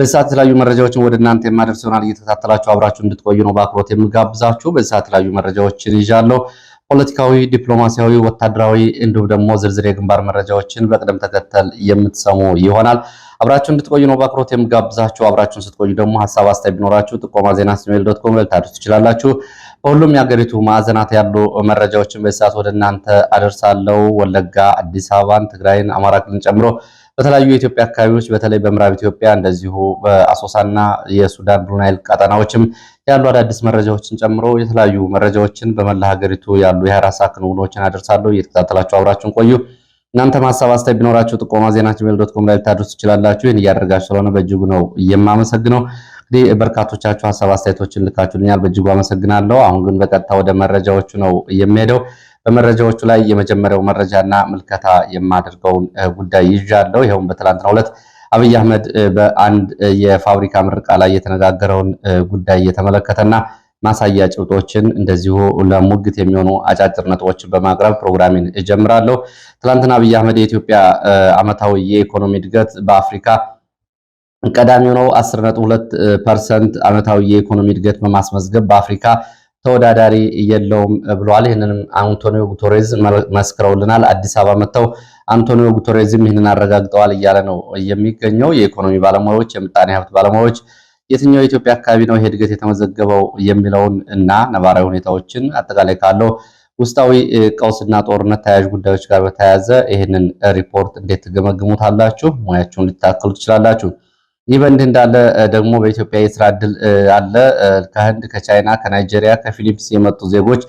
በሰዓት የተለያዩ መረጃዎችን ወደ እናንተ የማደርስ ይሆናል። እየተከታተላችሁ አብራችሁ እንድትቆዩ ነው በአክብሮት የምጋብዛችሁ። በሰዓት የተለያዩ መረጃዎችን ይዣለሁ። ፖለቲካዊ፣ ዲፕሎማሲያዊ፣ ወታደራዊ እንዲሁም ደግሞ ዝርዝር የግንባር መረጃዎችን በቅደም ተከተል የምትሰሙ ይሆናል። አብራችሁ እንድትቆዩ ነው በአክብሮት የምጋብዛችሁ። አብራችሁን ስትቆዩ ደግሞ ሀሳብ አስተያየት ቢኖራችሁ ጥቆማ ዜና@gmail.com ልታደርሱ ትችላላችሁ። በሁሉም የሀገሪቱ ማዕዘናት ያሉ መረጃዎችን በሰዓት ወደ እናንተ አደርሳለሁ። ወለጋ፣ አዲስ አበባን፣ ትግራይን፣ አማራ ክልልን ጨምሮ በተለያዩ የኢትዮጵያ አካባቢዎች በተለይ በምዕራብ ኢትዮጵያ እንደዚሁ በአሶሳና የሱዳን ብሉ ናይል ቀጠናዎችም ያሉ አዳዲስ መረጃዎችን ጨምሮ የተለያዩ መረጃዎችን በመላ ሀገሪቱ ያሉ የ24 ሰዓት ክንውኖችን አደርሳለሁ። እየተከታተላችሁ አብራችሁን ቆዩ። እናንተ ማሳብ አስተያየት ቢኖራችሁ ጥቆማ ዜና@gmail.com ላይ ልታደርሱ ትችላላችሁ። ይህን እያደረጋችሁ ስለሆነ በእጅጉ ነው የማመሰግነው። እንግዲህ በርካቶቻችሁ ሀሳብ አስተያየቶችን ልካችሁልኛል፣ በእጅጉ አመሰግናለሁ። አሁን ግን በቀጥታ ወደ መረጃዎቹ ነው የሚሄደው። በመረጃዎቹ ላይ የመጀመሪያው መረጃና ምልከታ የማደርገውን ጉዳይ ይዣለሁ። ይኸውም በትላንትናው ዕለት አብይ አህመድ በአንድ የፋብሪካ ምርቃ ላይ የተነጋገረውን ጉዳይ የተመለከተና ማሳያ ጭብጦችን እንደዚሁ ለሙግት የሚሆኑ አጫጭር ነጥቦችን በማቅረብ ፕሮግራሜን እጀምራለሁ። ትላንትና አብይ አህመድ የኢትዮጵያ ዓመታዊ የኢኮኖሚ እድገት በአፍሪካ ቀዳሚው ነው። 10.2% ዓመታዊ የኢኮኖሚ እድገት በማስመዝገብ በአፍሪካ ተወዳዳሪ የለውም ብለዋል። ይህንንም አንቶኒዮ ጉተሬዝ መስክረውልናል። አዲስ አበባ መጥተው አንቶኒዮ ጉተሬዝም ይህንን አረጋግጠዋል እያለ ነው የሚገኘው። የኢኮኖሚ ባለሙያዎች፣ የምጣኔ ሀብት ባለሙያዎች የትኛው የኢትዮጵያ አካባቢ ነው ይሄ እድገት የተመዘገበው የሚለውን እና ነባራዊ ሁኔታዎችን አጠቃላይ ካለው ውስጣዊ ቀውስና ጦርነት ተያያዥ ጉዳዮች ጋር በተያያዘ ይህንን ሪፖርት እንዴት ትገመግሙታላችሁ? ሙያችሁን ልታከሉ ትችላላችሁ። ይህ በእንዲህ እንዳለ ደግሞ በኢትዮጵያ የስራ ዕድል አለ። ከህንድ፣ ከቻይና፣ ከናይጄሪያ፣ ከፊሊፒንስ የመጡ ዜጎች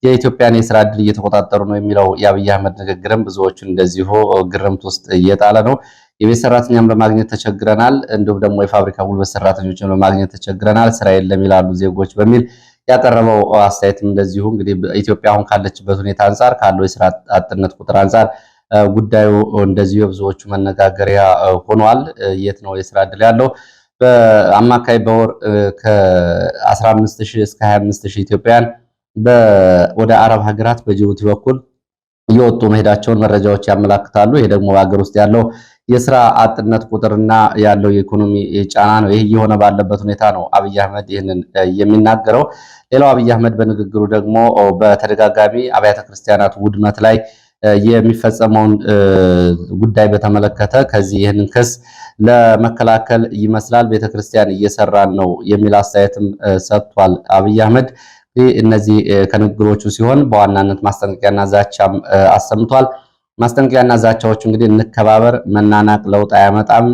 የኢትዮጵያን የስራ ዕድል እየተቆጣጠሩ ነው የሚለው የአብይ አህመድ ንግግርም ብዙዎቹን እንደዚሁ ግርምት ውስጥ እየጣለ ነው። የቤት ሰራተኛም ለማግኘት ተቸግረናል፣ እንዲሁም ደግሞ የፋብሪካ ጉልበት ሰራተኞችን ለማግኘት ተቸግረናል፣ ስራ የለም ይላሉ ዜጎች በሚል ያቀረበው አስተያየትም እንደዚሁ እንግዲህ ኢትዮጵያ አሁን ካለችበት ሁኔታ አንጻር ካለው የስራ አጥነት ቁጥር አንጻር ጉዳዩ እንደዚሁ የብዙዎቹ መነጋገሪያ ሆኗል። የት ነው የስራ ዕድል ያለው? በአማካይ በወር ከ15000 እስከ 25000 ኢትዮጵያውያን ወደ አረብ ሀገራት በጅቡቲ በኩል እየወጡ መሄዳቸውን መረጃዎች ያመላክታሉ። ይሄ ደግሞ በሀገር ውስጥ ያለው የስራ አጥነት ቁጥርና ያለው የኢኮኖሚ ጫና ነው። ይህ እየሆነ ባለበት ሁኔታ ነው አብይ አህመድ ይህንን የሚናገረው። ሌላው አብይ አህመድ በንግግሩ ደግሞ በተደጋጋሚ አብያተ ክርስቲያናት ውድመት ላይ የሚፈጸመውን ጉዳይ በተመለከተ ከዚህ ይህንን ክስ ለመከላከል ይመስላል ቤተክርስቲያን እየሰራን ነው የሚል አስተያየትም ሰጥቷል አብይ አህመድ። እነዚህ ከንግግሮቹ ሲሆን በዋናነት ማስጠንቀቂያና ዛቻም አሰምቷል። ማስጠንቀቂያና ዛቻዎቹ እንግዲህ እንከባበር፣ መናናቅ ለውጥ አያመጣም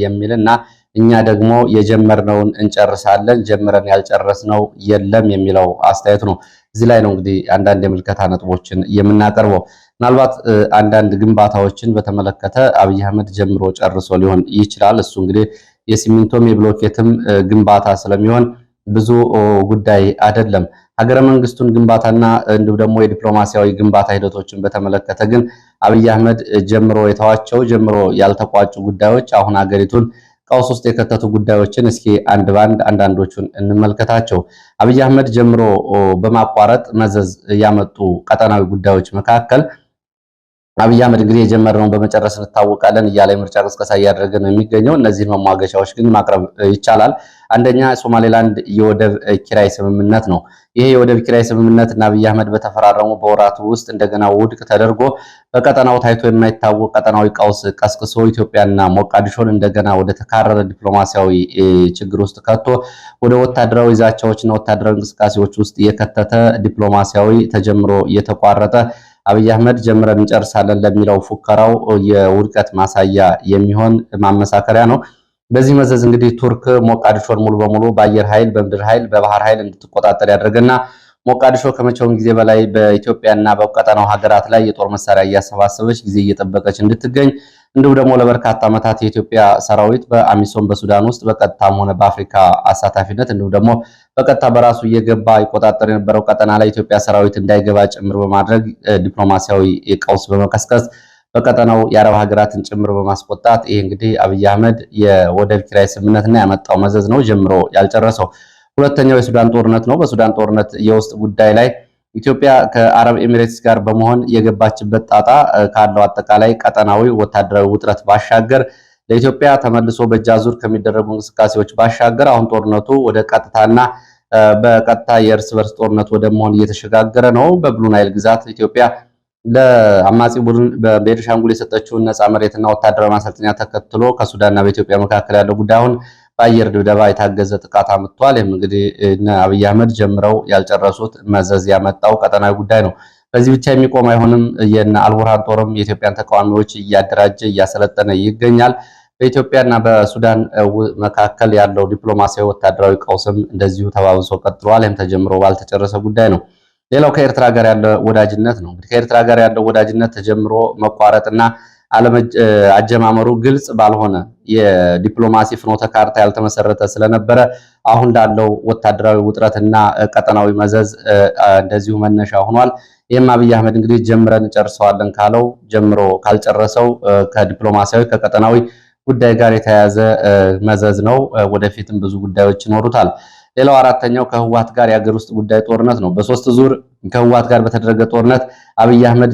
የሚልና እኛ ደግሞ የጀመርነውን እንጨርሳለን፣ ጀምረን ያልጨረስነው የለም የሚለው አስተያየቱ ነው። እዚህ ላይ ነው እንግዲህ አንዳንድ የምልከታ ነጥቦችን የምናቀርበው። ምናልባት አንዳንድ ግንባታዎችን በተመለከተ አብይ አህመድ ጀምሮ ጨርሶ ሊሆን ይችላል። እሱ እንግዲህ የሲሚንቶም የብሎኬትም ግንባታ ስለሚሆን ብዙ ጉዳይ አይደለም። ሀገረ መንግስቱን ግንባታና እንዲሁም ደግሞ የዲፕሎማሲያዊ ግንባታ ሂደቶችን በተመለከተ ግን አብይ አህመድ ጀምሮ የተዋቸው ጀምሮ ያልተቋጩ ጉዳዮች አሁን ሀገሪቱን ቀውስ ውስጥ የከተቱ ጉዳዮችን እስኪ አንድ ባንድ አንዳንዶቹን እንመልከታቸው። አብይ አህመድ ጀምሮ በማቋረጥ መዘዝ ያመጡ ቀጠናዊ ጉዳዮች መካከል አብይ አህመድ እንግዲህ የጀመርነውን በመጨረስ እንታወቃለን እያለ የምርጫ ቅስቀሳ እያደረገ ነው የሚገኘው። እነዚህን መሟገቻዎች ግን ማቅረብ ይቻላል። አንደኛ ሶማሌላንድ የወደብ ኪራይ ስምምነት ነው። ይሄ የወደብ ኪራይ ስምምነት እና አብይ አህመድ በተፈራረሙ በወራቱ ውስጥ እንደገና ውድቅ ተደርጎ በቀጠናው ታይቶ የማይታወቅ ቀጠናዊ ቀውስ ቀስቅሶ ኢትዮጵያና ሞቃዲሾን እንደገና ወደ ተካረረ ዲፕሎማሲያዊ ችግር ውስጥ ከቶ ወደ ወታደራዊ ዛቻዎችና ወታደራዊ እንቅስቃሴዎች ውስጥ የከተተ ዲፕሎማሲያዊ ተጀምሮ የተቋረጠ አብይ አህመድ ጀምረን እንጨርሳለን ለሚለው ፉከራው የውድቀት ማሳያ የሚሆን ማመሳከሪያ ነው። በዚህ መዘዝ እንግዲህ ቱርክ ሞቃዲሾን ሙሉ በሙሉ በአየር ኃይል፣ በምድር ኃይል፣ በባህር ኃይል እንድትቆጣጠር ያደርግና ሞቃዲሾ ከመቼውም ጊዜ በላይ በኢትዮጵያና በቀጠናው ሀገራት ላይ የጦር መሳሪያ እያሰባሰበች ጊዜ እየጠበቀች እንድትገኝ እንዲሁም ደግሞ ለበርካታ ዓመታት የኢትዮጵያ ሰራዊት በአሚሶም በሱዳን ውስጥ በቀጥታም ሆነ በአፍሪካ አሳታፊነት እንዲሁም ደግሞ በቀጥታ በራሱ እየገባ ይቆጣጠር የነበረው ቀጠና ላይ ኢትዮጵያ ሰራዊት እንዳይገባ ጭምር በማድረግ ዲፕሎማሲያዊ ቀውስ በመቀስቀስ በቀጠናው የአረብ ሀገራትን ጭምር በማስቆጣት ይሄ እንግዲህ አብይ አህመድ የወደብ ኪራይ ስምምነትና ያመጣው መዘዝ ነው ጀምሮ ያልጨረሰው። ሁለተኛው የሱዳን ጦርነት ነው። በሱዳን ጦርነት የውስጥ ጉዳይ ላይ ኢትዮጵያ ከአረብ ኤሚሬትስ ጋር በመሆን የገባችበት ጣጣ ካለው አጠቃላይ ቀጠናዊ ወታደራዊ ውጥረት ባሻገር ለኢትዮጵያ ተመልሶ በእጃዙር ከሚደረጉ እንቅስቃሴዎች ባሻገር አሁን ጦርነቱ ወደ ቀጥታና በቀጥታ የእርስ በርስ ጦርነት ወደ መሆን እየተሸጋገረ ነው። በብሉ ናይል ግዛት ኢትዮጵያ ለአማጺ ቡድን በቤኒሻንጉል የሰጠችውን ነፃ መሬትና ወታደራዊ ማሰልጠኛ ተከትሎ ከሱዳንና በኢትዮጵያ መካከል ያለው ጉዳይ አሁን በአየር ድብደባ የታገዘ ጥቃት አምጥቷል። ይህም እንግዲህ አብይ አህመድ ጀምረው ያልጨረሱት መዘዝ ያመጣው ቀጠናዊ ጉዳይ ነው። በዚህ ብቻ የሚቆም አይሆንም። የነ አልቡርሃን ጦርም የኢትዮጵያን ተቃዋሚዎች እያደራጀ እያሰለጠነ ይገኛል። በኢትዮጵያና በሱዳን መካከል ያለው ዲፕሎማሲያዊ ወታደራዊ ቀውስም እንደዚሁ ተባብሶ ቀጥሏል። ይህም ተጀምሮ ባልተጨረሰ ጉዳይ ነው። ሌላው ከኤርትራ ጋር ያለ ወዳጅነት ነው። እንግዲህ ከኤርትራ ጋር ያለው ወዳጅነት ተጀምሮ መቋረጥና አጀማመሩ ግልጽ ባልሆነ የዲፕሎማሲ ፍኖተ ካርታ ያልተመሰረተ ስለነበረ አሁን ላለው ወታደራዊ ውጥረትና ቀጠናዊ መዘዝ እንደዚሁ መነሻ ሆኗል። ይህም አብይ አህመድ እንግዲህ ጀምረን ጨርሰዋለን ካለው ጀምሮ ካልጨረሰው ከዲፕሎማሲያዊ ከቀጠናዊ ጉዳይ ጋር የተያያዘ መዘዝ ነው። ወደፊትም ብዙ ጉዳዮች ይኖሩታል። ሌላው አራተኛው ከህወሓት ጋር የሀገር ውስጥ ጉዳይ ጦርነት ነው። በሶስት ዙር ከህወሓት ጋር በተደረገ ጦርነት አብይ አህመድ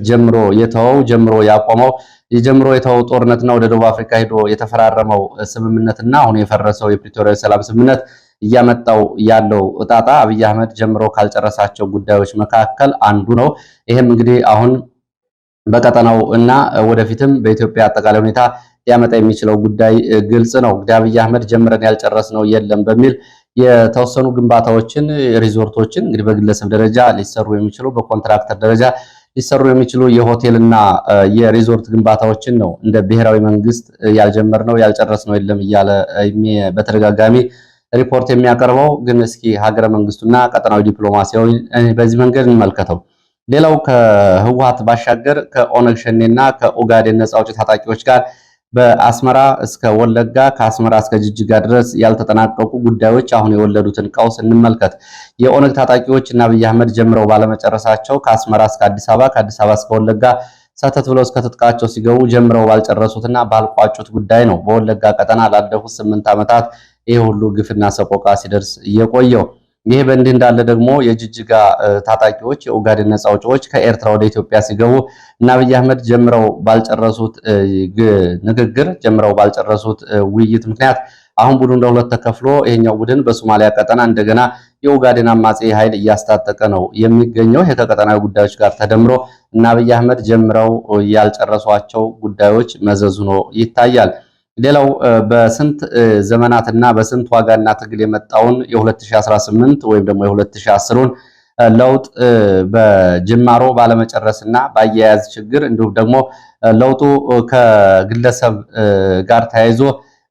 ጀምሮ ያቆመው የተወው ጦርነትና ወደ ደቡብ አፍሪካ ሄዶ የተፈራረመው ስምምነትና አሁን የፈረሰው የፕሪቶሪያ ሰላም ስምምነት እያመጣው ያለው እጣጣ አብይ አህመድ ጀምሮ ካልጨረሳቸው ጉዳዮች መካከል አንዱ ነው። ይሄም እንግዲህ አሁን በቀጠናው እና ወደፊትም በኢትዮጵያ አጠቃላይ ሁኔታ ሊያመጣ የሚችለው ጉዳይ ግልጽ ነው። እንግዲህ አብይ አህመድ ጀምረን ያልጨረስነው የለም በሚል የተወሰኑ ግንባታዎችን ሪዞርቶችን እንግዲህ በግለሰብ ደረጃ ሊሰሩ የሚችሉ በኮንትራክተር ደረጃ ሊሰሩ የሚችሉ የሆቴልና የሪዞርት ግንባታዎችን ነው እንደ ብሔራዊ መንግስት ያልጀመርነው ያልጨረስነው የለም እያለ በተደጋጋሚ ሪፖርት የሚያቀርበው። ግን እስኪ ሀገረ መንግስቱና ቀጠናዊ ዲፕሎማሲያዊ በዚህ መንገድ እንመልከተው። ሌላው ከህወሓት ባሻገር ከኦነግ ሸኔና ከኦጋዴን ነፃ አውጪ ታጣቂዎች ጋር በአስመራ እስከ ወለጋ ከአስመራ እስከ ጅጅጋ ድረስ ያልተጠናቀቁ ጉዳዮች አሁን የወለዱትን ቀውስ እንመልከት። የኦነግ ታጣቂዎች እና አብይ አህመድ ጀምረው ባለመጨረሳቸው ከአስመራ እስከ አዲስ አበባ ከአዲስ አበባ እስከ ወለጋ ሰተት ብለው እስከ ትጥቃቸው ሲገቡ ጀምረው ባልጨረሱትና ባልቋጩት ጉዳይ ነው በወለጋ ቀጠና ላለፉት 8 ዓመታት ይሄ ሁሉ ግፍና ሰቆቃ ሲደርስ እየቆየው። ይሄ በእንዲህ እንዳለ ደግሞ የጅጅጋ ታጣቂዎች የኦጋዴን ነፃ አውጪዎች ከኤርትራ ወደ ኢትዮጵያ ሲገቡ እና አብይ አህመድ ጀምረው ባልጨረሱት ንግግር ጀምረው ባልጨረሱት ውይይት ምክንያት አሁን ቡድኑ ለሁለት ተከፍሎ ይሄኛው ቡድን በሶማሊያ ቀጠና እንደገና የኦጋዴን አማጺ ኃይል እያስታጠቀ ነው የሚገኘው። ይሄ ከቀጠናዊ ጉዳዮች ጋር ተደምሮ እና አብይ አህመድ ጀምረው ያልጨረሷቸው ጉዳዮች መዘዙ ነው ይታያል። ሌላው በስንት ዘመናትና በስንት ዋጋና ትግል የመጣውን የ2018 ወይም ደግሞ የ2010ን ለውጥ በጅማሮ ባለመጨረስና በአያያዝ ችግር እንዲሁም ደግሞ ለውጡ ከግለሰብ ጋር ተያይዞ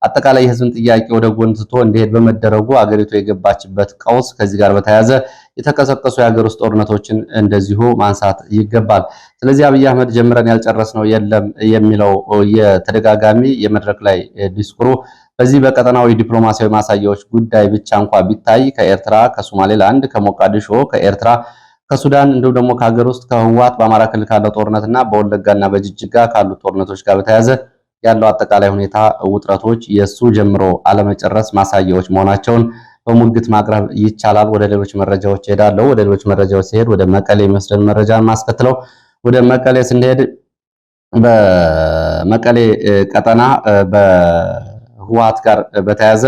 አጠቃላይ የህዝብን ጥያቄ ወደ ጎን ትቶ እንዲሄድ በመደረጉ አገሪቱ የገባችበት ቀውስ ከዚህ ጋር በተያያዘ የተቀሰቀሱ የሀገር ውስጥ ጦርነቶችን እንደዚሁ ማንሳት ይገባል። ስለዚህ አብይ አህመድ ጀምረን ያልጨረስነው የለም የሚለው የተደጋጋሚ የመድረክ ላይ ዲስኩሩ በዚህ በቀጠናዊ ዲፕሎማሲያዊ ማሳያዎች ጉዳይ ብቻ እንኳ ቢታይ ከኤርትራ፣ ከሶማሌላንድ፣ ከሞቃዲሾ፣ ከኤርትራ፣ ከሱዳን እንዲሁም ደግሞ ከሀገር ውስጥ ከህወሓት በአማራ ክልል ካለው ጦርነትና በወለጋና በጅጅጋ ካሉት ጦርነቶች ጋር በተያያዘ ያለው አጠቃላይ ሁኔታ ውጥረቶች የሱ ጀምሮ አለመጨረስ ማሳያዎች መሆናቸውን በሙግት ማቅረብ ይቻላል። ወደ ሌሎች መረጃዎች ሄዳለሁ። ወደ ሌሎች መረጃዎች ሲሄድ ወደ መቀሌ የሚወስደን መረጃን ማስከትለው ወደ መቀሌ ስንሄድ በመቀሌ ቀጠና በህወሓት ጋር በተያያዘ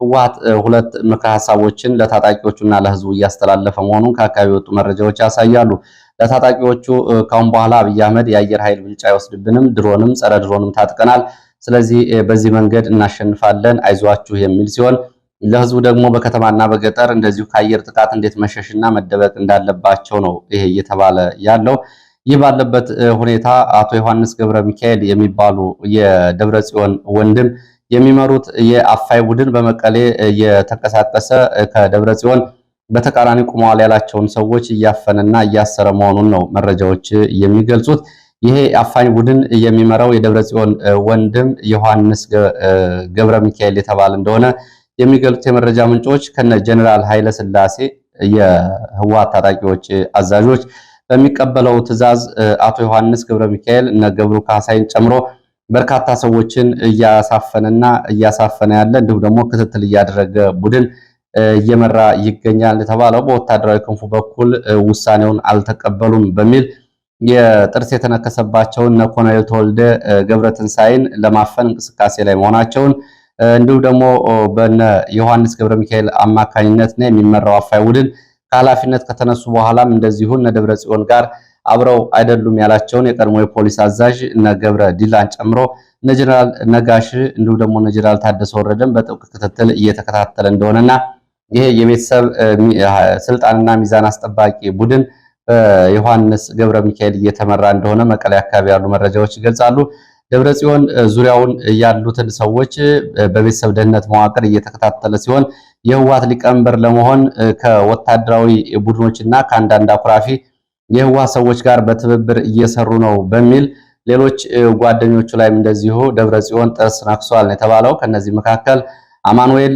ህወሓት ሁለት ምክረ ሀሳቦችን ለታጣቂዎቹና ለህዝቡ እያስተላለፈ መሆኑን ከአካባቢ የወጡ መረጃዎች ያሳያሉ። ለታጣቂዎቹ ካሁን በኋላ አብይ አህመድ የአየር ኃይል ብልጫ አይወስድብንም፣ ድሮንም ጸረ ድሮንም ታጥቀናል፣ ስለዚህ በዚህ መንገድ እናሸንፋለን፣ አይዟችሁ የሚል ሲሆን ለህዝቡ ደግሞ በከተማና በገጠር እንደዚሁ ከአየር ጥቃት እንዴት መሸሽና መደበቅ እንዳለባቸው ነው ይሄ እየተባለ ያለው። ይህ ባለበት ሁኔታ አቶ ዮሐንስ ገብረ ሚካኤል የሚባሉ የደብረ ጽዮን ወንድም የሚመሩት የአፋይ ቡድን በመቀሌ የተንቀሳቀሰ ከደብረ ጽዮን በተቃራኒ ቆመዋል ያላቸውን ሰዎች እያፈነና እያሰረ መሆኑን ነው መረጃዎች የሚገልጹት። ይሄ አፋኝ ቡድን የሚመራው የደብረ ጽዮን ወንድም ዮሐንስ ገብረ ሚካኤል የተባለ እንደሆነ የሚገልጹት የመረጃ ምንጮች ከነ ጀነራል ኃይለ ሥላሴ የህወሓት ታጣቂዎች አዛዦች በሚቀበለው ትዕዛዝ አቶ ዮሐንስ ገብረ ሚካኤል እነ ገብሩ ካሳይን ጨምሮ በርካታ ሰዎችን እያሳፈነና እያሳፈነ ያለ እንዲሁም ደግሞ ክትትል እያደረገ ቡድን እየመራ ይገኛል የተባለው በወታደራዊ ክንፉ በኩል ውሳኔውን አልተቀበሉም በሚል የጥርስ የተነከሰባቸውን እነ ኮሎኔል ተወልደ ገብረትንሳኤን ለማፈን እንቅስቃሴ ላይ መሆናቸውን እንዲሁም ደግሞ በነ ዮሐንስ ገብረ ሚካኤል አማካኝነት ነው የሚመራው አፋይ ቡድን ከኃላፊነት ከተነሱ በኋላም እንደዚሁ እነ ደብረ ጽዮን ጋር አብረው አይደሉም ያላቸውን የቀድሞ የፖሊስ አዛዥ እነ ገብረ ዲላን ጨምሮ እነ ጀነራል ነጋሽ እንዲሁም ደግሞ እነ ጀነራል ታደሰ ወረደን በጥብቅ ክትትል እየተከታተለ እንደሆነና ይሄ የቤተሰብ ስልጣንና ሚዛን አስጠባቂ ቡድን በዮሐንስ ገብረ ሚካኤል እየተመራ እንደሆነ መቀሌ አካባቢ ያሉ መረጃዎች ይገልጻሉ። ደብረ ጽዮን ዙሪያውን ያሉትን ሰዎች በቤተሰብ ደህንነት መዋቅር እየተከታተለ ሲሆን የህወሓት ሊቀመንበር ለመሆን ከወታደራዊ ቡድኖችና ከአንዳንድ አኩራፊ የህወሓት ሰዎች ጋር በትብብር እየሰሩ ነው በሚል ሌሎች ጓደኞቹ ላይም እንደዚሁ ደብረ ጽዮን ጥርስ ነክሷል የተባለው። ከነዚህ መካከል አማኑኤል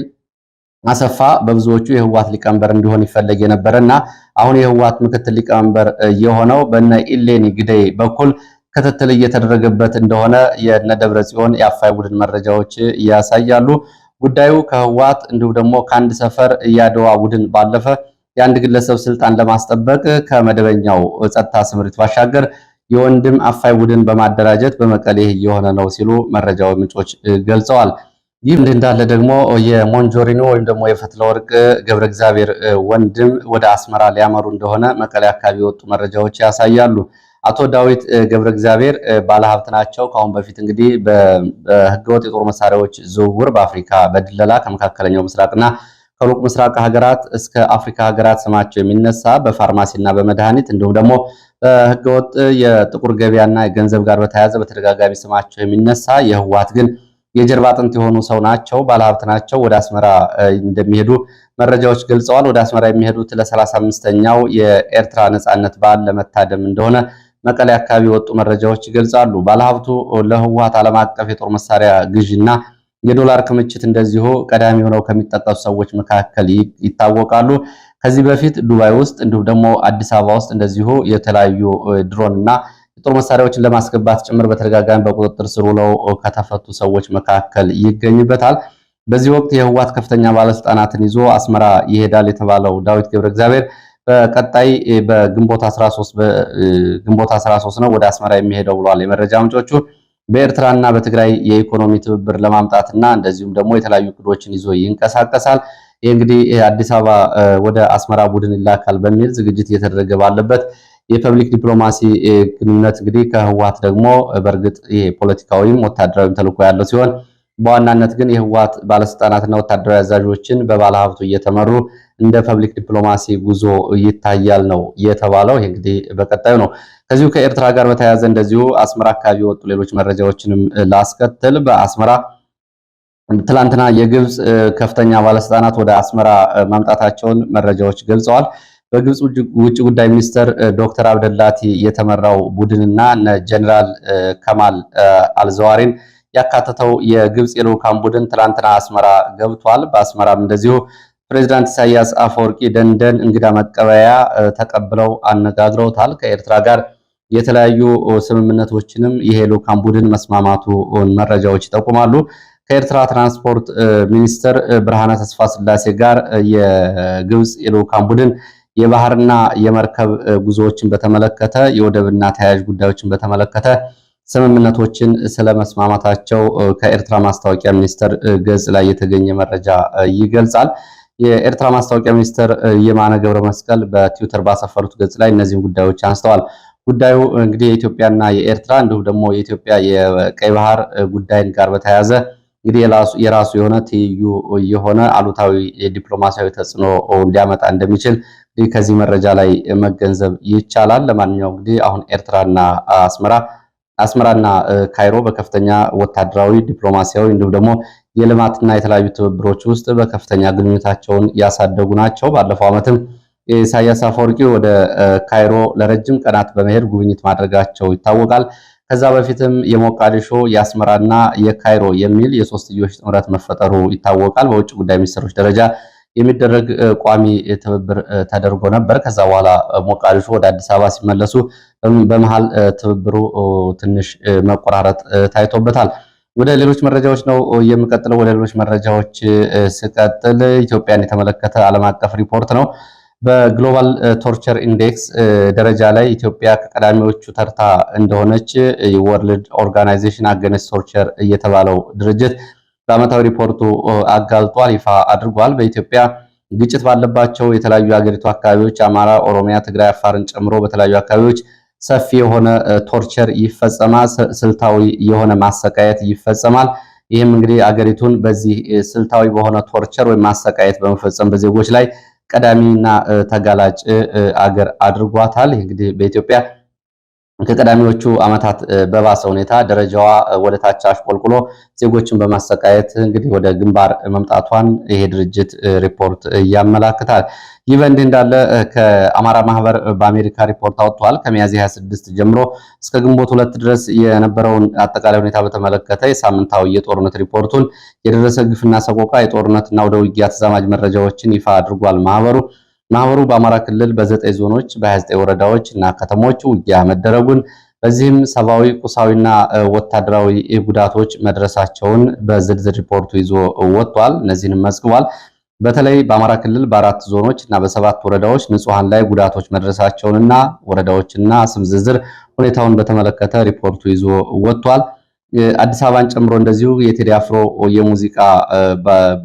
አሰፋ በብዙዎቹ የህወሓት ሊቀመንበር እንዲሆን ይፈለግ የነበረና አሁን የህወሓት ምክትል ሊቀመንበር የሆነው በነ ኢሌኒ ግደይ በኩል ክትትል እየተደረገበት እንደሆነ የነ ደብረ ጽዮን የአፋይ ቡድን መረጃዎች ያሳያሉ። ጉዳዩ ከህወሓት እንዲሁም ደግሞ ከአንድ ሰፈር የአድዋ ቡድን ባለፈ የአንድ ግለሰብ ስልጣን ለማስጠበቅ ከመደበኛው ጸጥታ ስምሪት ባሻገር የወንድም አፋይ ቡድን በማደራጀት በመቀሌ እየሆነ ነው ሲሉ መረጃው ምንጮች ገልጸዋል። ይህ እንዲህ እንዳለ ደግሞ የሞንጆሪኖ ወይም ደግሞ የፈትለወርቅ ገብረ እግዚአብሔር ወንድም ወደ አስመራ ሊያመሩ እንደሆነ መቀሌ አካባቢ የወጡ መረጃዎች ያሳያሉ። አቶ ዳዊት ገብረ እግዚአብሔር ባለሀብት ናቸው። ከአሁን በፊት እንግዲህ በህገወጥ የጦር መሳሪያዎች ዝውውር በአፍሪካ በድለላ ከመካከለኛው ምስራቅና ከሩቅ ምስራቅ ሀገራት እስከ አፍሪካ ሀገራት ስማቸው የሚነሳ በፋርማሲና በመድኃኒት እንዲሁም ደግሞ በህገወጥ የጥቁር ገበያና የገንዘብ ጋር በተያያዘ በተደጋጋሚ ስማቸው የሚነሳ የህወሓት ግን የጀርባ አጥንት የሆኑ ሰው ናቸው። ባለሀብት ናቸው። ወደ አስመራ እንደሚሄዱ መረጃዎች ገልጸዋል። ወደ አስመራ የሚሄዱት ለ35ኛው የኤርትራ ነጻነት በዓል ለመታደም እንደሆነ መቀሌ አካባቢ የወጡ መረጃዎች ይገልጻሉ። ባለሀብቱ ለህወሓት ዓለም አቀፍ የጦር መሳሪያ ግዥና የዶላር ክምችት እንደዚሁ ቀዳሚ ሆነው ከሚጠቀሱ ሰዎች መካከል ይታወቃሉ። ከዚህ በፊት ዱባይ ውስጥ እንዲሁም ደግሞ አዲስ አበባ ውስጥ እንደዚሁ የተለያዩ ድሮን እና የጦር መሳሪያዎችን ለማስገባት ጭምር በተደጋጋሚ በቁጥጥር ስር ውለው ከተፈቱ ሰዎች መካከል ይገኝበታል። በዚህ ወቅት የህወሓት ከፍተኛ ባለስልጣናትን ይዞ አስመራ ይሄዳል የተባለው ዳዊት ገብረ እግዚአብሔር በቀጣይ በግንቦት 13 ነው ወደ አስመራ የሚሄደው ብሏል የመረጃ ምንጮቹ። በኤርትራና በትግራይ የኢኮኖሚ ትብብር ለማምጣትና እንደዚሁም ደግሞ የተለያዩ እቅዶችን ይዞ ይንቀሳቀሳል። ይህ እንግዲህ አዲስ አበባ ወደ አስመራ ቡድን ይላካል በሚል ዝግጅት እየተደረገ ባለበት የፐብሊክ ዲፕሎማሲ ግንኙነት እንግዲህ ከህወሓት ደግሞ በእርግጥ ይሄ ፖለቲካዊም ወታደራዊም ተልዕኮ ያለው ሲሆን በዋናነት ግን የህወሓት ባለስልጣናትና ወታደራዊ አዛዦችን በባለሀብቱ እየተመሩ እንደ ፐብሊክ ዲፕሎማሲ ጉዞ ይታያል ነው የተባለው። ይሄ እንግዲህ በቀጣዩ ነው። ከዚሁ ከኤርትራ ጋር በተያያዘ እንደዚሁ አስመራ አካባቢ የወጡ ሌሎች መረጃዎችንም ላስከትል። በአስመራ ትላንትና የግብፅ ከፍተኛ ባለስልጣናት ወደ አስመራ ማምጣታቸውን መረጃዎች ገልጸዋል። በግብፅ ውጭ ጉዳይ ሚኒስትር ዶክተር አብደላቲ የተመራው ቡድንና ጀነራል ከማል አልዘዋሪን ያካተተው የግብፅ የልዑካን ቡድን ትላንትና አስመራ ገብቷል። በአስመራም እንደዚሁ ፕሬዚዳንት ኢሳያስ አፈወርቂ ደንደን እንግዳ መቀበያ ተቀብለው አነጋግረውታል። ከኤርትራ ጋር የተለያዩ ስምምነቶችንም ይሄ ልዑካን ቡድን መስማማቱ መረጃዎች ይጠቁማሉ። ከኤርትራ ትራንስፖርት ሚኒስትር ብርሃነ ተስፋ ስላሴ ጋር የግብፅ የልዑካን ቡድን የባህርና የመርከብ ጉዞዎችን በተመለከተ የወደብና ተያያዥ ጉዳዮችን በተመለከተ ስምምነቶችን ስለመስማማታቸው ከኤርትራ ማስታወቂያ ሚኒስቴር ገጽ ላይ የተገኘ መረጃ ይገልጻል። የኤርትራ ማስታወቂያ ሚኒስትር የማነ ገብረ መስቀል በትዊተር ባሰፈሩት ገጽ ላይ እነዚህን ጉዳዮች አንስተዋል። ጉዳዩ እንግዲህ የኢትዮጵያና የኤርትራ እንዲሁም ደግሞ የኢትዮጵያ የቀይ ባህር ጉዳይን ጋር በተያያዘ እንግዲህ የራሱ የሆነ ትይዩ የሆነ አሉታዊ የዲፕሎማሲያዊ ተጽዕኖ እንዲያመጣ እንደሚችል ከዚህ መረጃ ላይ መገንዘብ ይቻላል። ለማንኛውም እንግዲህ አሁን ኤርትራና አስመራና ካይሮ በከፍተኛ ወታደራዊ፣ ዲፕሎማሲያዊ እንዲሁም ደግሞ የልማትና የተለያዩ ትብብሮች ውስጥ በከፍተኛ ግንኙነታቸውን ያሳደጉ ናቸው። ባለፈው ዓመትም ኢሳያስ አፈወርቂ ወደ ካይሮ ለረጅም ቀናት በመሄድ ጉብኝት ማድረጋቸው ይታወቃል። ከዛ በፊትም የሞቃዲሾ የአስመራና የካይሮ የሚል የሶስትዮሽ ጥምረት መፈጠሩ ይታወቃል። በውጭ ጉዳይ ሚኒስትሮች ደረጃ የሚደረግ ቋሚ ትብብር ተደርጎ ነበር። ከዛ በኋላ ሞቃዲሾ ወደ አዲስ አበባ ሲመለሱ በመሃል ትብብሩ ትንሽ መቆራረጥ ታይቶበታል። ወደ ሌሎች መረጃዎች ነው የምቀጥለው። ወደ ሌሎች መረጃዎች ስቀጥል ኢትዮጵያን የተመለከተ ዓለም አቀፍ ሪፖርት ነው። በግሎባል ቶርቸር ኢንዴክስ ደረጃ ላይ ኢትዮጵያ ከቀዳሚዎቹ ተርታ እንደሆነች ወርልድ ኦርጋናይዜሽን አገንስት ቶርቸር እየተባለው ድርጅት በዓመታዊ ሪፖርቱ አጋልጧል፣ ይፋ አድርጓል። በኢትዮጵያ ግጭት ባለባቸው የተለያዩ የሀገሪቱ አካባቢዎች አማራ፣ ኦሮሚያ፣ ትግራይ፣ አፋርን ጨምሮ በተለያዩ አካባቢዎች ሰፊ የሆነ ቶርቸር ይፈጸማል። ስልታዊ የሆነ ማሰቃየት ይፈጸማል። ይህም እንግዲህ አገሪቱን በዚህ ስልታዊ በሆነ ቶርቸር ወይም ማሰቃየት በመፈጸም በዜጎች ላይ ቀዳሚና ተጋላጭ አገር አድርጓታል። እንግዲህ በኢትዮጵያ ከቀዳሚዎቹ ዓመታት በባሰ ሁኔታ ደረጃዋ ወደ ታች አሽቆልቁሎ ዜጎችን በማሰቃየት እንግዲህ ወደ ግንባር መምጣቷን ይሄ ድርጅት ሪፖርት ያመላክታል። ይህ በእንዲህ እንዳለ ከአማራ ማህበር በአሜሪካ ሪፖርት አወጥቷል። ከሚያዝያ 26 ጀምሮ እስከ ግንቦት 2 ድረስ የነበረውን አጠቃላይ ሁኔታ በተመለከተ የሳምንታዊ የጦርነት ሪፖርቱን የደረሰ ግፍና ሰቆቃ፣ የጦርነትና ወደ ውጊያ ተዛማጅ መረጃዎችን ይፋ አድርጓል። ማህበሩ በአማራ ክልል በ9 ዞኖች በ29 ወረዳዎች እና ከተሞች ውጊያ መደረጉን በዚህም ሰብአዊ፣ ቁሳዊና ወታደራዊ ጉዳቶች መድረሳቸውን በዝርዝር ሪፖርቱ ይዞ ወጥቷል። እነዚህንም መዝግቧል። በተለይ በአማራ ክልል በ4 ዞኖች እና በ7 ወረዳዎች ንጹሃን ላይ ጉዳቶች መድረሳቸውንና ወረዳዎችና ስም ዝርዝር ሁኔታውን በተመለከተ ሪፖርቱ ይዞ ወጥቷል። አዲስ አበባን ጨምሮ እንደዚሁ የቴዲ አፍሮ የሙዚቃ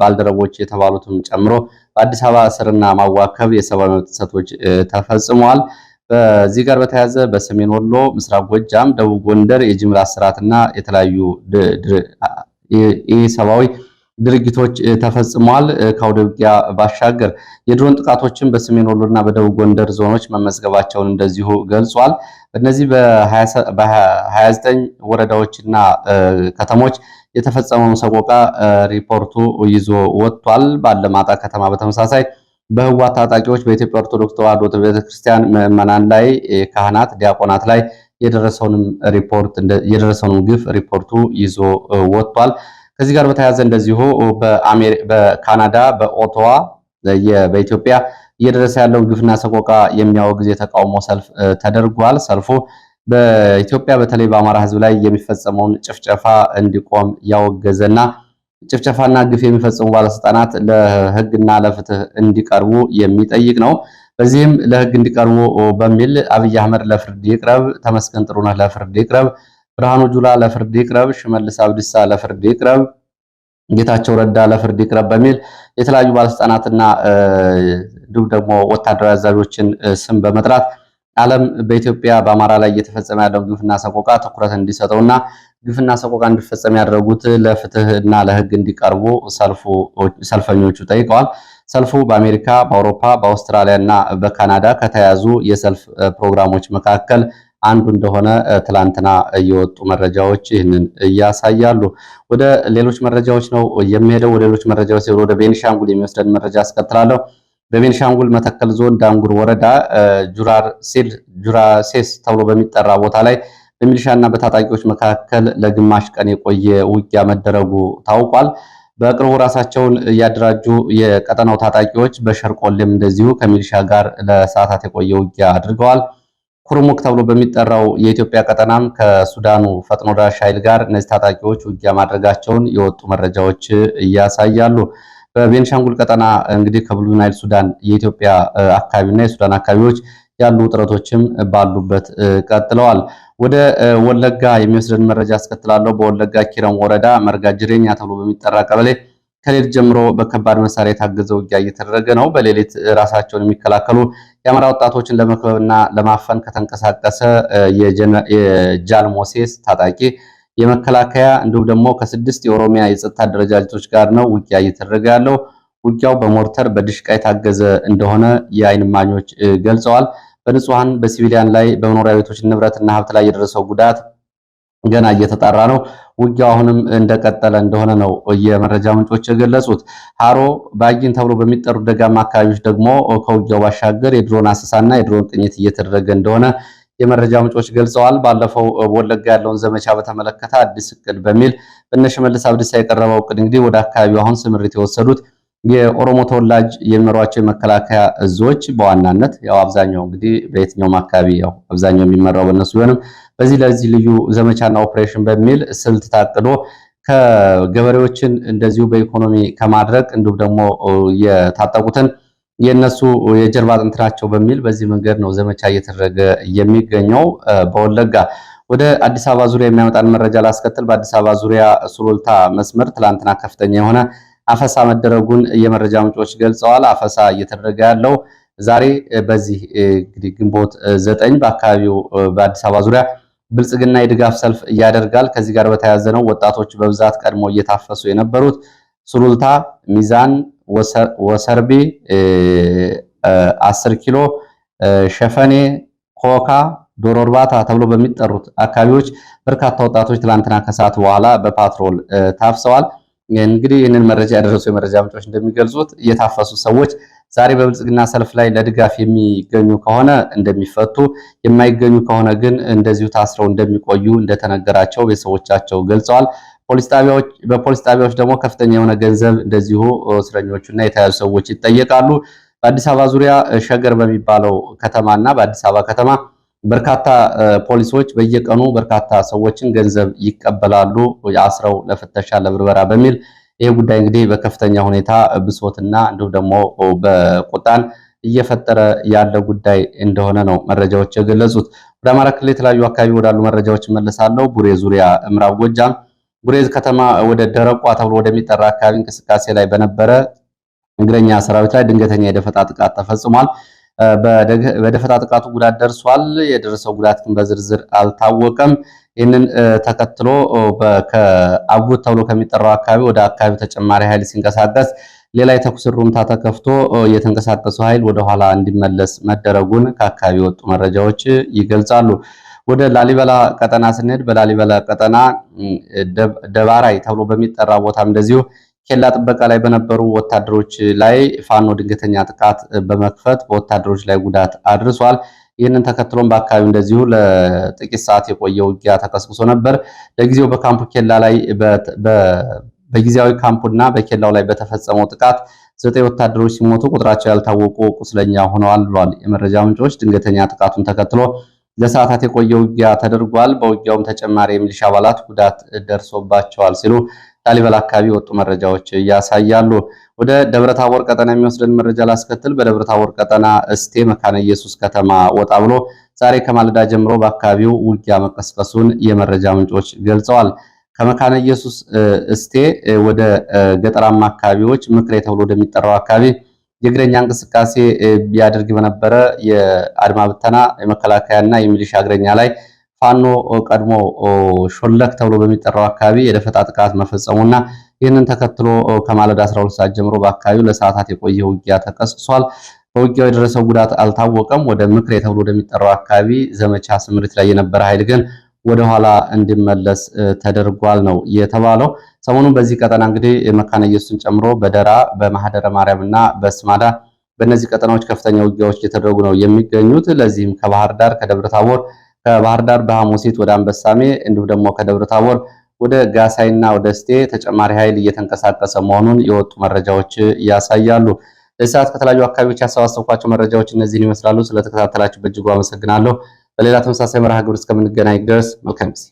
ባልደረቦች የተባሉትም ጨምሮ በአዲስ አበባ እስርና ማዋከብ፣ የሰብአዊ መብት ጥሰቶች ተፈጽመዋል። በዚህ ጋር በተያያዘ በሰሜን ወሎ፣ ምስራቅ ጎጃም፣ ደቡብ ጎንደር የጅምላ እስራትና የተለያዩ ሰብአዊ ድርጊቶች ተፈጽመዋል። ከአውደ ውጊያ ባሻገር የድሮን ጥቃቶችን በሰሜን ወሎና በደቡብ ጎንደር ዞኖች መመዝገባቸውን እንደዚሁ ገልጿል። በእነዚህ በ29 ወረዳዎችና ከተሞች የተፈጸመውን ሰቆቃ ሪፖርቱ ይዞ ወጥቷል። ባለማጣ ከተማ በተመሳሳይ በህወሓት ታጣቂዎች በኢትዮጵያ ኦርቶዶክስ ተዋሕዶ ቤተክርስቲያን ምዕመናን ላይ፣ ካህናት፣ ዲያቆናት ላይ የደረሰውን ግፍ ሪፖርቱ ይዞ ወጥቷል። ከዚህ ጋር በተያያዘ እንደዚሁ በካናዳ በኦቶዋ በኢትዮጵያ እየደረሰ ያለውን ግፍና ሰቆቃ የሚያወግዝ የተቃውሞ ሰልፍ ተደርጓል። ሰልፉ በኢትዮጵያ በተለይ በአማራ ሕዝብ ላይ የሚፈጸመውን ጭፍጨፋ እንዲቆም ያወገዘና ጭፍጨፋና ግፍ የሚፈጽሙ ባለስልጣናት ለሕግና ለፍትህ እንዲቀርቡ የሚጠይቅ ነው። በዚህም ለሕግ እንዲቀርቡ በሚል አብይ አህመድ ለፍርድ ይቅረብ፣ ተመስገን ጥሩነህ ለፍርድ ይቅረብ፣ ብርሃኑ ጁላ ለፍርድ ይቅረብ፣ ሽመልስ አብዲሳ ለፍርድ ይቅረብ፣ ጌታቸው ረዳ ለፍርድ ይቅረብ በሚል የተለያዩ ባለስልጣናትና እንዲሁም ደግሞ ወታደራዊ አዛዦችን ስም በመጥራት ዓለም በኢትዮጵያ በአማራ ላይ እየተፈጸመ ያለው ግፍና ሰቆቃ ትኩረት እንዲሰጠውና ግፍና ሰቆቃ እንዲፈጸም ያደረጉት ለፍትህና ለሕግ እንዲቀርቡ ሰልፈኞቹ ጠይቀዋል። ሰልፉ በአሜሪካ፣ በአውሮፓ፣ በአውስትራሊያ እና በካናዳ ከተያዙ የሰልፍ ፕሮግራሞች መካከል አንዱ እንደሆነ ትላንትና የወጡ መረጃዎች ይህንን ያሳያሉ። ወደ ሌሎች መረጃዎች ነው የሚሄደው። ወደ ሌሎች መረጃዎች ወደ ቤኒሻንጉል የሚወስደን መረጃ አስከትላለሁ። በቤኒሻንጉል መተከል ዞን ዳንጉር ወረዳ ጁራሴስ ተብሎ በሚጠራ ቦታ ላይ በሚሊሻና በታጣቂዎች መካከል ለግማሽ ቀን የቆየ ውጊያ መደረጉ ታውቋል። በቅርቡ ራሳቸውን ያደራጁ የቀጠናው ታጣቂዎች በሸርቆሌም እንደዚሁ ከሚሊሻ ጋር ለሰዓታት የቆየ ውጊያ አድርገዋል። ኩርሙክ ተብሎ በሚጠራው የኢትዮጵያ ቀጠናም ከሱዳኑ ፈጥኖ ደራሽ ኃይል ጋር እነዚህ ታጣቂዎች ውጊያ ማድረጋቸውን የወጡ መረጃዎች ያሳያሉ። በቤንሻንጉል ቀጠና እንግዲህ ከብሉ ናይል ሱዳን የኢትዮጵያ አካባቢና የሱዳን አካባቢዎች ያሉ ውጥረቶችም ባሉበት ቀጥለዋል። ወደ ወለጋ የሚወስደን መረጃ አስከትላለሁ። በወለጋ ኪረም ወረዳ መርጋ ጅሬኛ ተብሎ በሚጠራ ቀበሌ ከሌሊት ጀምሮ በከባድ መሳሪያ የታገዘ ውጊያ እየተደረገ ነው። በሌሊት ራሳቸውን የሚከላከሉ የአማራ ወጣቶችን ለመክበብና ለማፈን ከተንቀሳቀሰ የጃል ሞሴስ ታጣቂ የመከላከያ እንዲሁም ደግሞ ከ6 የኦሮሚያ የጸጥታ አደረጃጀቶች ጋር ነው ውጊያ እየተደረገ ያለው። ውጊያው በሞርተር በድሽቃ የታገዘ እንደሆነ የዓይን እማኞች ገልጸዋል። በንጹሃን በሲቪሊያን ላይ በመኖሪያ ቤቶች ንብረትና ሀብት ላይ የደረሰው ጉዳት ገና እየተጣራ ነው። ውጊያው አሁንም እንደቀጠለ እንደሆነ ነው የመረጃ ምንጮች የገለጹት። ሃሮ ባጊን ተብሎ በሚጠሩ ደጋማ አካባቢዎች ደግሞ ከውጊያው ባሻገር የድሮን አሰሳና የድሮን ቅኝት እየተደረገ እንደሆነ የመረጃ ምንጮች ገልጸዋል። ባለፈው ወለጋ ያለውን ዘመቻ በተመለከተ አዲስ እቅድ በሚል በሽመልስ አብዲሳ የቀረበው እቅድ እንግዲህ ወደ አካባቢው አሁን ስምሪት የወሰዱት የኦሮሞ ተወላጅ የሚመሯቸው የመከላከያ እዞች በዋናነት ያው አብዛኛው እንግዲህ በየትኛውም አካባቢ ያው አብዛኛው የሚመራው በእነሱ ቢሆንም ለዚህ ልዩ ዘመቻና ኦፕሬሽን በሚል ስልት ታቅዶ ከገበሬዎችን እንደዚሁ በኢኮኖሚ ከማድረግ እንዲሁም ደግሞ የታጠቁትን የነሱ የጀርባ አጥንት ናቸው በሚል በዚህ መንገድ ነው ዘመቻ እየተደረገ የሚገኘው በወለጋ። ወደ አዲስ አበባ ዙሪያ የሚያመጣን መረጃ ላስከትል። በአዲስ አበባ ዙሪያ ሱሉልታ መስመር ትላንትና ከፍተኛ የሆነ አፈሳ መደረጉን የመረጃ ምንጮች ገልጸዋል። አፈሳ እየተደረገ ያለው ዛሬ በዚህ እንግዲህ ግንቦት 9 በአካባቢው በአዲስ አበባ ዙሪያ ብልጽግና የድጋፍ ሰልፍ ያደርጋል። ከዚህ ጋር በተያያዘ ነው ወጣቶች በብዛት ቀድሞ እየታፈሱ የነበሩት። ሱሉልታ፣ ሚዛን፣ ወሰርቤ፣ 10 ኪሎ፣ ሸፈኔ፣ ኮካ፣ ዶሮ እርባታ ተብሎ በሚጠሩት አካባቢዎች በርካታ ወጣቶች ትላንትና ከሰዓት በኋላ በፓትሮል ታፍሰዋል። እንግዲህ ይህንን መረጃ ያደረሱ የመረጃ ምንጮች እንደሚገልጹት የታፈሱ ሰዎች ዛሬ በብልጽግና ሰልፍ ላይ ለድጋፍ የሚገኙ ከሆነ እንደሚፈቱ፣ የማይገኙ ከሆነ ግን እንደዚሁ ታስረው እንደሚቆዩ እንደተነገራቸው ቤተሰቦቻቸው ገልጸዋል። በፖሊስ ጣቢያዎች ደግሞ ከፍተኛ የሆነ ገንዘብ እንደዚሁ እስረኞቹና የተያዙ ሰዎች ይጠየቃሉ። በአዲስ አበባ ዙሪያ ሸገር በሚባለው ከተማና በአዲስ አበባ ከተማ በርካታ ፖሊሶች በየቀኑ በርካታ ሰዎችን ገንዘብ ይቀበላሉ አስረው ለፍተሻ ለብርበራ በሚል። ይህ ጉዳይ እንግዲህ በከፍተኛ ሁኔታ ብሶትና እንዲሁም ደግሞ በቁጣን እየፈጠረ ያለ ጉዳይ እንደሆነ ነው መረጃዎች የገለጹት። ወደ አማራ ክልል የተለያዩ አካባቢ ወዳሉ መረጃዎች እመለሳለሁ። ቡሬ ዙሪያ ምዕራብ ጎጃም ቡሬ ከተማ ወደ ደረቋ ተብሎ ወደሚጠራ አካባቢ እንቅስቃሴ ላይ በነበረ እግረኛ ሰራዊት ላይ ድንገተኛ የደፈጣ ጥቃት ተፈጽሟል። በደፈጣ ጥቃቱ ጉዳት ደርሷል። የደረሰው ጉዳት ግን በዝርዝር አልታወቀም። ይህንን ተከትሎ ከአጉት ተብሎ ከሚጠራው አካባቢ ወደ አካባቢው ተጨማሪ ኃይል ሲንቀሳቀስ ሌላ የተኩስ ሩምታ ተከፍቶ የተንቀሳቀሰው ኃይል ወደኋላ እንዲመለስ መደረጉን ከአካባቢ የወጡ መረጃዎች ይገልጻሉ። ወደ ላሊበላ ቀጠና ስንሄድ በላሊበላ ቀጠና ደባራይ ተብሎ በሚጠራ ቦታም እንደዚሁ ኬላ ጥበቃ ላይ በነበሩ ወታደሮች ላይ ፋኖ ድንገተኛ ጥቃት በመክፈት በወታደሮች ላይ ጉዳት አድርሷል። ይህንን ተከትሎም በአካባቢው እንደዚሁ ለጥቂት ሰዓት የቆየ ውጊያ ተቀስቅሶ ነበር። ለጊዜው በካምፑ ኬላ ላይ በጊዜያዊ ካምፑና በኬላው ላይ በተፈጸመው ጥቃት 9 ወታደሮች ሲሞቱ ቁጥራቸው ያልታወቁ ቁስለኛ ሆነዋል ብሏል የመረጃ ምንጮች። ድንገተኛ ጥቃቱን ተከትሎ ለሰዓታት የቆየ ውጊያ ተደርጓል። በውጊያውም ተጨማሪ የሚሊሻ አባላት ጉዳት ደርሶባቸዋል ሲሉ ላሊበላ አካባቢ ወጡ መረጃዎች ያሳያሉ። ወደ ደብረታቦር ቀጠና የሚወስደን መረጃ ላስከትል። በደብረታቦር ቀጠና እስቴ መካነ ኢየሱስ ከተማ ወጣ ብሎ ዛሬ ከማለዳ ጀምሮ በአካባቢው ውጊያ መቀስቀሱን የመረጃ ምንጮች ገልጸዋል። ከመካነ ኢየሱስ እስቴ ወደ ገጠራማ አካባቢዎች ምክሬ ተብሎ ወደሚጠራው አካባቢ የእግረኛ እንቅስቃሴ ቢያደርግ በነበረ የአድማ ብተና የመከላከያና የሚሊሻ እግረኛ ላይ ፋኖ ቀድሞ ሾለክ ተብሎ በሚጠራው አካባቢ የደፈጣ ጥቃት መፈጸሙና ይህንን ተከትሎ ከማለዳ 12 ሰዓት ጀምሮ በአካባቢው ለሰዓታት የቆየ ውጊያ ተቀስቅሷል። በውጊያው የደረሰው ጉዳት አልታወቀም። ወደ ምክሬ ተብሎ ወደሚጠራው አካባቢ ዘመቻ ስምሪት ላይ የነበረ ኃይል ግን ወደኋላ እንዲመለስ ተደርጓል ነው የተባለው። ሰሞኑን በዚህ ቀጠና እንግዲህ መካነ ኢየሱስን ጨምሮ በደራ በማህደረ ማርያም እና በስማዳ በእነዚህ ቀጠናዎች ከፍተኛ ውጊያዎች እየተደረጉ ነው የሚገኙት። ለዚህም ከባህር ዳር ከደብረታቦር ከባህር ዳር በሐሙሲት ወደ አንበሳሜ እንዲሁም ደግሞ ከደብረታቦር ወደ ጋሳይና ወደ እስቴ ተጨማሪ ኃይል እየተንቀሳቀሰ መሆኑን የወጡ መረጃዎች ያሳያሉ። ለሰዓት ከተለያዩ አካባቢዎች ያሰባሰብኳቸው መረጃዎች እነዚህን ይመስላሉ። ስለተከታተላችሁ በእጅጉ አመሰግናለሁ። በሌላ ተመሳሳይ መርሃ ግብር እስከምንገናኝ ድረስ መልካም ጊዜ